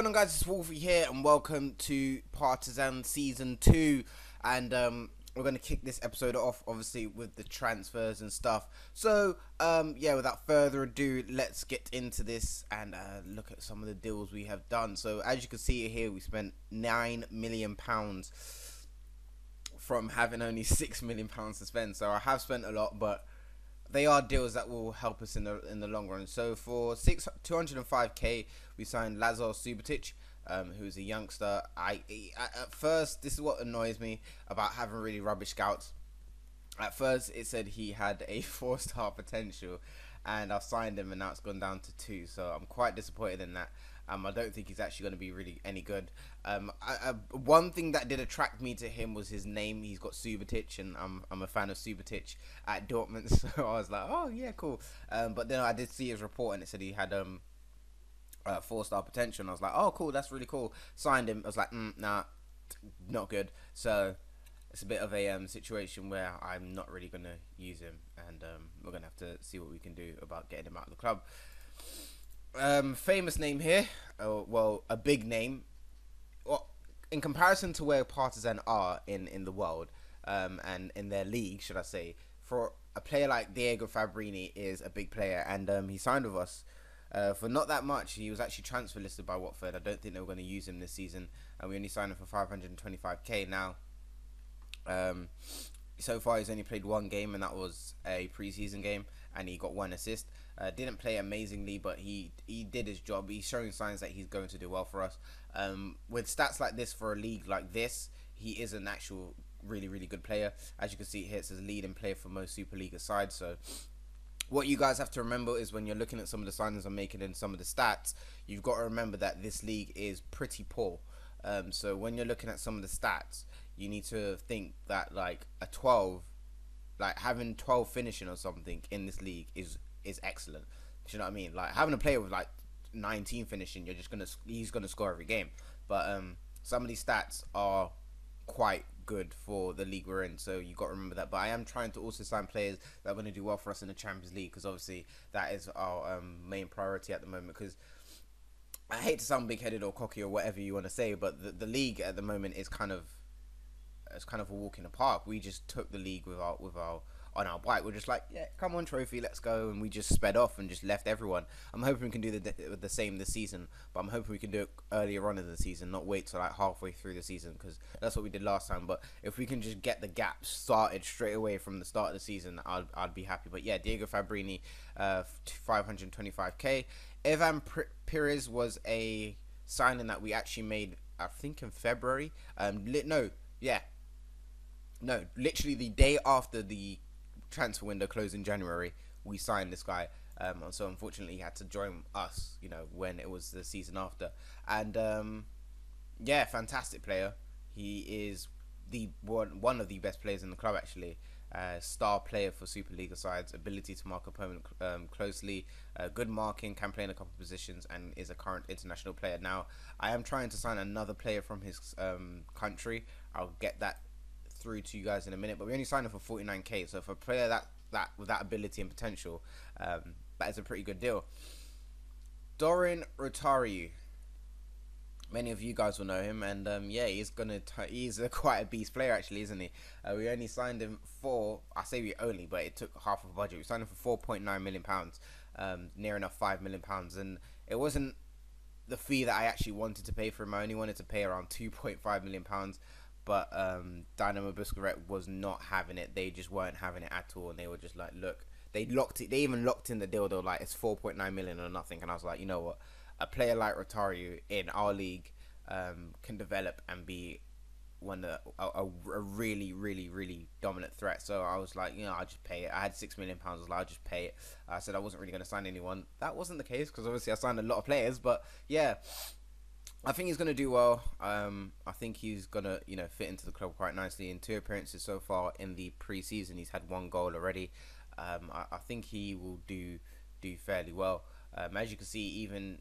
going on, guys? It's Wolfie here, and welcome to Partizan Season 2. And we're going to kick this episode off, obviously, with the transfers and stuff. So, yeah, without further ado, let's get into this and look at some of the deals we have done. So, as you can see here, we spent £9 million from having only £6 million to spend. So, I have spent a lot, but they are deals that will help us in the long run. So for 205k, we signed Lazar Subotic, who's a youngster. At first, this is what annoys me about having really rubbish scouts. At first, it said he had a 4-star potential, and I've signed him, and now it's gone down to 2. So I'm quite disappointed in that. I don't think he's actually going to be really any good. One thing that did attract me to him was his name. He's got Subotic, and I'm a fan of Subotic at Dortmund, so I was like, oh yeah, cool. But then I did see his report, and it said he had 4-star potential, and I was like, oh cool, that's really cool. Signed him. I was like, nah, not good. So it's a bit of a situation where I'm not really going to use him, and we're going to have to see what we can do about getting him out of the club. Famous name here, well, a big name, well, in comparison to where Partizan are in the world, and in their league, should I say, for a player like Diego Fabbrini is a big player, and he signed with us for not that much. He was actually transfer listed by Watford. I don't think they were going to use him this season, and we only signed him for 525k. Now, so far he's only played one game, and that was a pre-season game, and he got 1 assist. Didn't play amazingly, but he did his job. He's showing signs that he's going to do well for us. With stats like this for a league like this, he is an actual really good player. As you can see here, it says leading player for most Superliga sides. So what you guys have to remember is when you're looking at some of the signings I'm making and some of the stats, you've got to remember that this league is pretty poor. So when you're looking at some of the stats, you need to think that like a 12, like having 12 finishing or something in this league is excellent. Do you know what I mean? Like having a player with like 19 finishing, he's gonna score every game. But some of these stats are quite good for the league we're in, so you got to remember that. But I am trying to also sign players that are going to do well for us in the Champions League, because obviously that is our main priority at the moment. Because I hate to sound big-headed or cocky or whatever you want to say, but the league at the moment is kind of a walk in the park. We just took the league on our bike. We're just like, yeah, come on trophy, let's go, and we just sped off and just left everyone. I'm hoping we can do the same this season, but I'm hoping we can do it earlier on in the season, not wait till like halfway through the season, because that's what we did last time. But if we can just get the gap started straight away from the start of the season, I'd be happy. But yeah, Diego Fabbrini, 525k. Evan Perez was a signing that we actually made, I think, in February. Literally the day after the transfer window closed in January, we signed this guy. So unfortunately, he had to join us, when it was the season after. And yeah, fantastic player. He is one of the best players in the club, actually. Star player for Superliga sides, ability to mark opponent closely, good marking, can play in a couple of positions, and is a current international player. Now, I am trying to sign another player from his country. I'll get that through to you guys in a minute, but we only signed him for 49k. So for a player that with that ability and potential, that is a pretty good deal. Doron Reever, many of you guys will know him, and yeah, he's quite a beast player, actually, isn't he? We only signed him for, I say we only, but it took half of a budget. We signed him for 4.9 million pounds, near enough 5 million pounds, and it wasn't the fee that I actually wanted to pay for him. I only wanted to pay around 2.5 million pounds. But Dynamo Busquets was not having it. They just weren't having it at all, and they were just like, look, they even locked in the deal. They were like, it's 4.9 million or nothing. And I was like, you know what, a player like Rotario in our league can develop and be a really dominant threat. So I was like, I'll just pay it. I had £6 million. I was like, I'll just pay it. I said I wasn't really going to sign anyone. That wasn't the case, because obviously I signed a lot of players. But yeah, I think he's going to do well. I think he's going to, fit into the club quite nicely. In 2 appearances so far in the pre-season, he's had 1 goal already. I think he will do fairly well. As you can see, even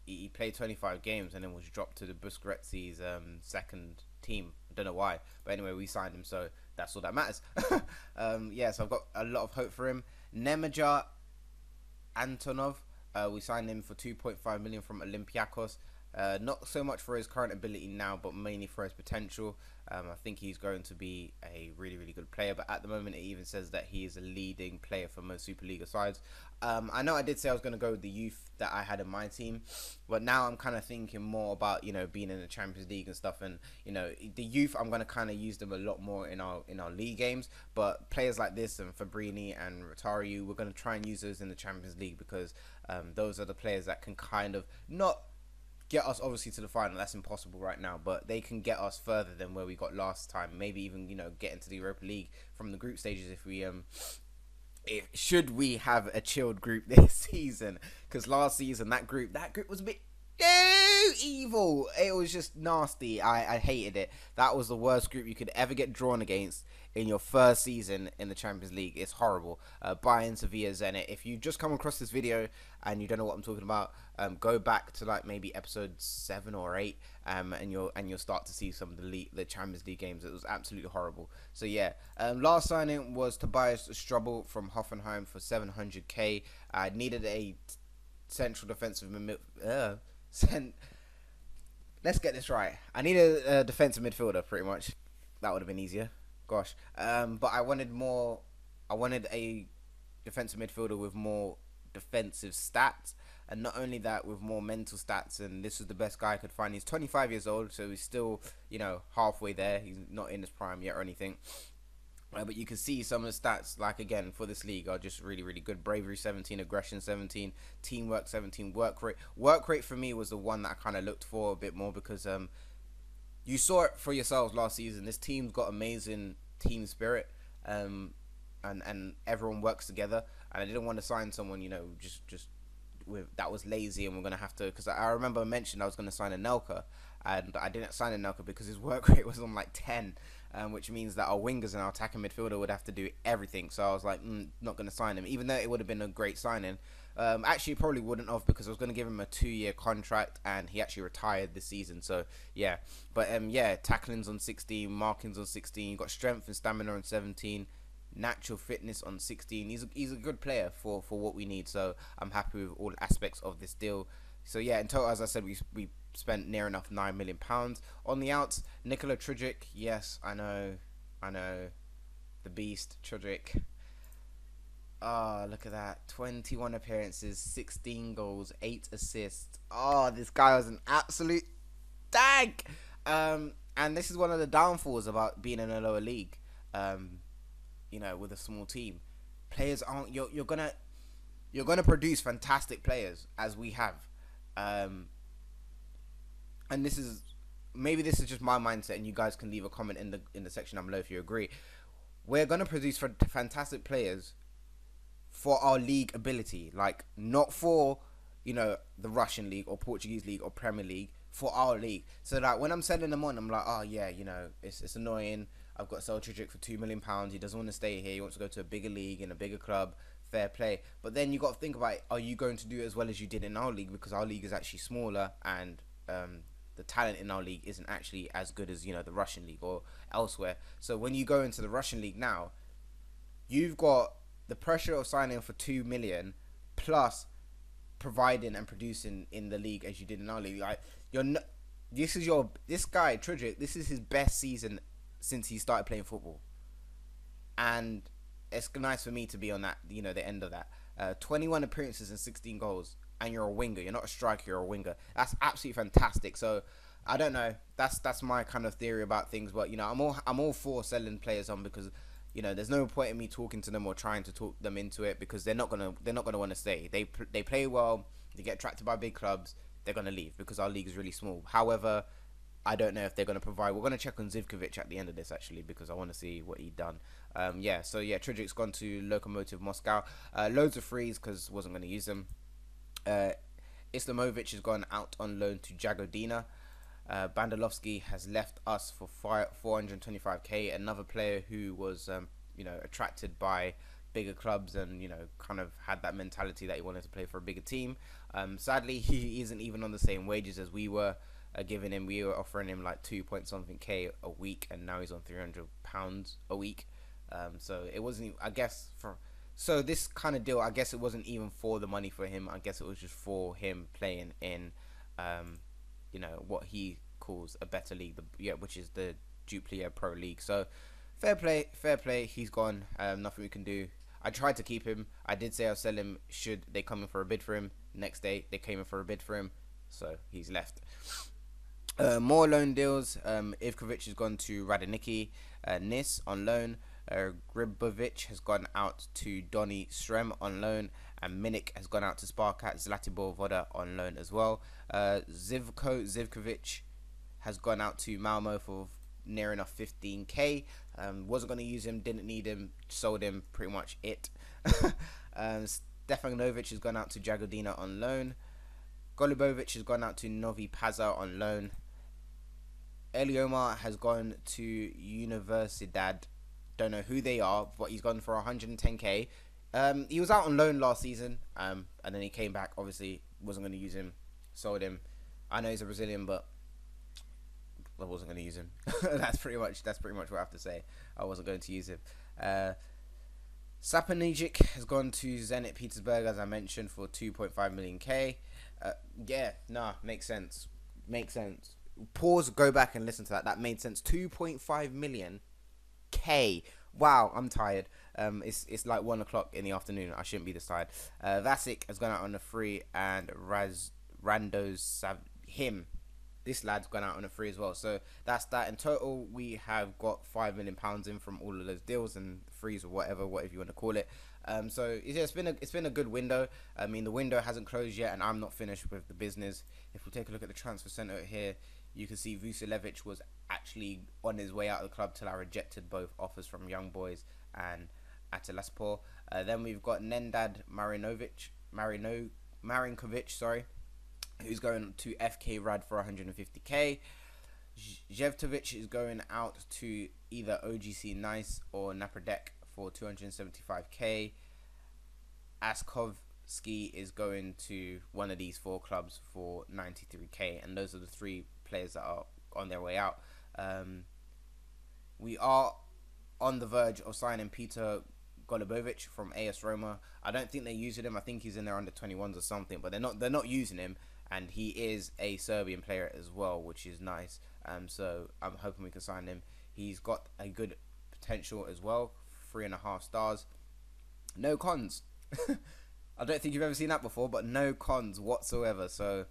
he played 25 games and then was dropped to the Busquets' second team. I don't know why, but anyway, we signed him, so that's all that matters. Yeah, so I've got a lot of hope for him. Nemanja Antonov, we signed him for 2.5 million from Olympiacos. Not so much for his current ability now, but mainly for his potential. I think he's going to be a really, really good player. But at the moment, it even says that he is a leading player for most Superliga sides. I know I did say I was going to go with the youth that I had in my team, but now I'm kind of thinking more about, you know, being in the Champions League and stuff. And, you know, the youth, I'm going to kind of use them a lot more in our league games. But players like this and Fabbrini and Rotario, we're going to try and use those in the Champions League, because those are the players that can kind of not get us obviously to the final. That's impossible right now, but they can get us further than where we got last time. Maybe even, you know, get into the Europa League from the group stages if we should we have a chilled group this season, because last season that group was a bit evil. It was just nasty. I hated it. That was the worst group you could ever get drawn against in your first season in the Champions League. It's horrible. Bayern, Sevilla, Zenit. If you just come across this video and you don't know what I'm talking about, go back to like maybe episode 7 or 8, and you'll start to see some of the Champions League games. It was absolutely horrible. So yeah, last signing was Tobias Turan from Hoffenheim for 700k. I needed a central defensive let's get this right. I need a defensive midfielder, pretty much. That would have been easier. Gosh. But I wanted a defensive midfielder with more defensive stats, and not only that, with more mental stats. And this was the best guy I could find. He's 25 years old, so he's still, you know, halfway there. He's not in his prime yet or anything. But you can see some of the stats, like, again, for this league are just really, really good. Bravery 17, aggression 17, teamwork 17, work rate. Work rate for me was the one that I kind of looked for a bit more, because you saw it for yourselves last season. This team's got amazing team spirit, and everyone works together. And I didn't want to sign someone, you know, just with that was lazy, and we're gonna have to, because I remember I mentioned I was gonna sign a Nelka, and I didn't sign a Nelka because his work rate was on like 10. Which means that our wingers and our attacking midfielder would have to do everything. So I was like, not going to sign him, even though it would have been a great signing. Actually, probably wouldn't have, because I was going to give him a 2-year contract, and he actually retired this season. So yeah, but yeah, tackling's on 16, marking's on 16. You've got strength and stamina on 17, natural fitness on 16. He's a good player for what we need. So I'm happy with all aspects of this deal. So yeah, in total, as I said, we spent near enough £9 million. On the outs, Nikola Trujic. Yes, I know, the beast Trujic. Oh, look at that, 21 appearances, 16 goals, 8 assists. Oh, this guy was an absolute tank. And this is one of the downfalls about being in a lower league, you know, with a small team. Players aren't, you're gonna produce fantastic players, as we have. And this is just my mindset, and you guys can leave a comment in the section down below if you agree. We're gonna produce fantastic players for our league ability, like not for, you know, the Russian league or Portuguese league or Premier League, for our league. So like when I'm selling them on, I'm like, oh yeah, you know, it's annoying. I've got Selchuk for £2 million. He doesn't want to stay here. He wants to go to a bigger league in a bigger club. Fair play. But then you got to think about it, are you going to do it as well as you did in our league? Because our league is actually smaller, and the talent in our league isn't actually as good as, you know, the Russian league or elsewhere. So when you go into the Russian league now, you've got the pressure of signing for 2 million plus providing and producing in the league as you did in our league. Like, this guy Trujic, this is his best season since he started playing football, and it's nice for me to be on that, you know, the end of that. 21 appearances and 16 goals, and you're a winger. You're not a striker, you're a winger. That's absolutely fantastic. So I don't know, that's my kind of theory about things. But, you know, I'm all for selling players on, because, you know, there's no point in me talking to them or trying to talk them into it, because they're not gonna want to stay. They play well, they get attracted by big clubs, they're gonna leave, because our league is really small. However, I don't know if they're going to provide. We're going to check on Zivkovic at the end of this, actually, because I want to see what he'd done. Yeah, so yeah, Trujic's gone to Lokomotiv Moscow. Loads of frees, because wasn't going to use them. Islamovic has gone out on loan to Jagodina. Bandalovsky has left us for 425k. Another player who was, you know, attracted by bigger clubs, and, you know, kind of had that mentality that he wanted to play for a bigger team. Sadly, he isn't even on the same wages as we were. We were offering him like 2-point-something K a week, and now he's on £300 a week. So it wasn't, I guess, so this kind of deal, I guess it wasn't even for the money for him. I guess it was just for him playing in you know, what he calls a better league, which is the Jupiler Pro League. So fair play. He's gone. Nothing we can do. I tried to keep him. I did say I'll sell him should they come in for a bid for him. Next day they came in for a bid for him, so he's left. More loan deals. Ivkovic has gone to Radoniki Nis on loan. Gribovic has gone out to Donny Strem on loan, and Minik has gone out to Sparkat Zlatibor Voda on loan as well. Zivkovic has gone out to Malmo for near enough 15k. Wasn't going to use him, didn't need him, sold him, pretty much it. Stefanovic has gone out to Jagodina on loan. Golubovic has gone out to Novi Pazar on loan. Eliomar has gone to Universidad. Don't know who they are, but he's gone for 110k. He was out on loan last season, and then he came back. Obviously, wasn't going to use him, sold him. I know he's a Brazilian, but I wasn't going to use him. That's pretty much what I have to say. I wasn't going to use him. Sapanijic has gone to Zenit Petersburg, as I mentioned, for 2.5 million k. Makes sense. Pause, go back and listen to that. That made sense. 2.5 million k. Wow, I'm tired. It's like 1 o'clock in the afternoon. I shouldn't be this tired. Vasic has gone out on a free, and this lad's gone out on a free as well. So that's that. In total, we have got £5 million in from all of those deals and frees or whatever you want to call it. So it's been a good window. I mean, the window hasn't closed yet, and I'm not finished with the business. If we take a look at the transfer centre here, you can see Vucevic was actually on his way out of the club till I rejected both offers from Young Boys and Atalaspor. Then we've got Nendad Marinkovic, who's going to FK Rad for 150k. Zhevtovic is going out to either OGC Nice or Napredek for 275k. Askovsky is going to one of these 4 clubs for 93k, and those are the 3 players that are on their way out. We are on the verge of signing Peter Golubovic from AS Roma. I don't think they're using him. I think he's in their under 21s or something, but they're not using him, and he is a Serbian player as well, which is nice. So I'm hoping we can sign him. He's got a good potential as well. 3.5 stars. No cons. I don't think you've ever seen that before, but no cons whatsoever. So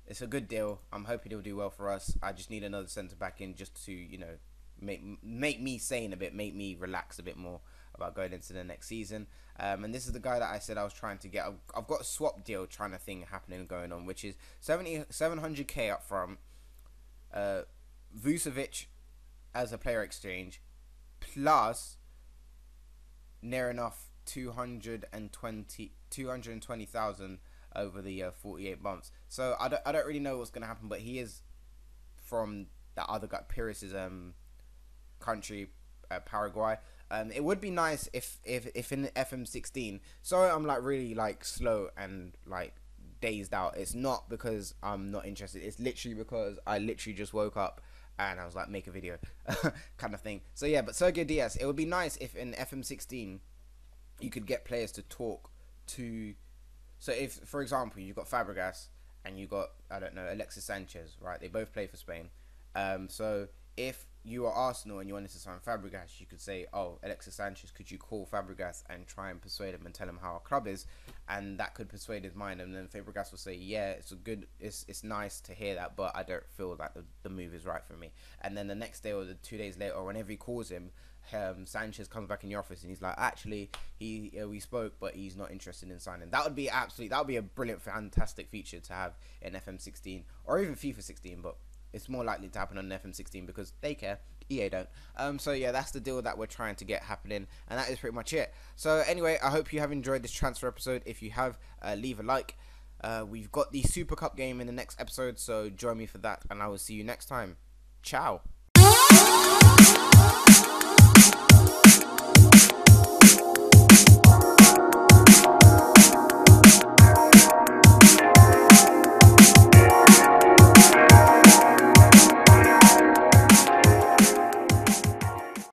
it's a good deal. I'm hoping he'll do well for us. I just need another centre back in just to, you know, make me sane a bit, make me relax a bit more about going into the next season. And this is the guy that I said I was trying to get. I've got a swap deal trying to thing happening and going on, which is 700k up front, Vucevic as a player exchange, plus near enough 220,000 over the 48 months. So I don't really know what's going to happen, but he is from that other guy, Pires' country, Paraguay. It would be nice if in FM16. Sorry, I'm like really like slow and like dazed out. It's not because I'm not interested. It's literally because I literally just woke up and I was like, make a video kind of thing. So yeah, but Sergio Diaz, it would be nice if in FM16 you could get players to talk to. So if, for example, you've got Fabregas and you got, I don't know, Alexis Sanchez, right? They both play for Spain. So if you are Arsenal and you wanted to sign Fabregas, you could say, oh, Alexis Sanchez, could you call Fabregas and try and persuade him and tell him how our club is? And that could persuade his mind. And then Fabregas will say, yeah, it's nice to hear that, but I don't feel like the move is right for me. And then the next day or the 2 days later, or whenever he calls him, Sanchez comes back in your office and he's like, actually, we spoke, but he's not interested in signing. That would be a brilliant, fantastic feature to have in FM16 or even FIFA 16, but it's more likely to happen on FM16 because they care. EA don't. So yeah, that's the deal that we're trying to get happening, and that is pretty much it. So anyway, I hope you have enjoyed this transfer episode. If you have, leave a like. We've got the Super Cup game in the next episode, so join me for that, and I will see you next time. Ciao.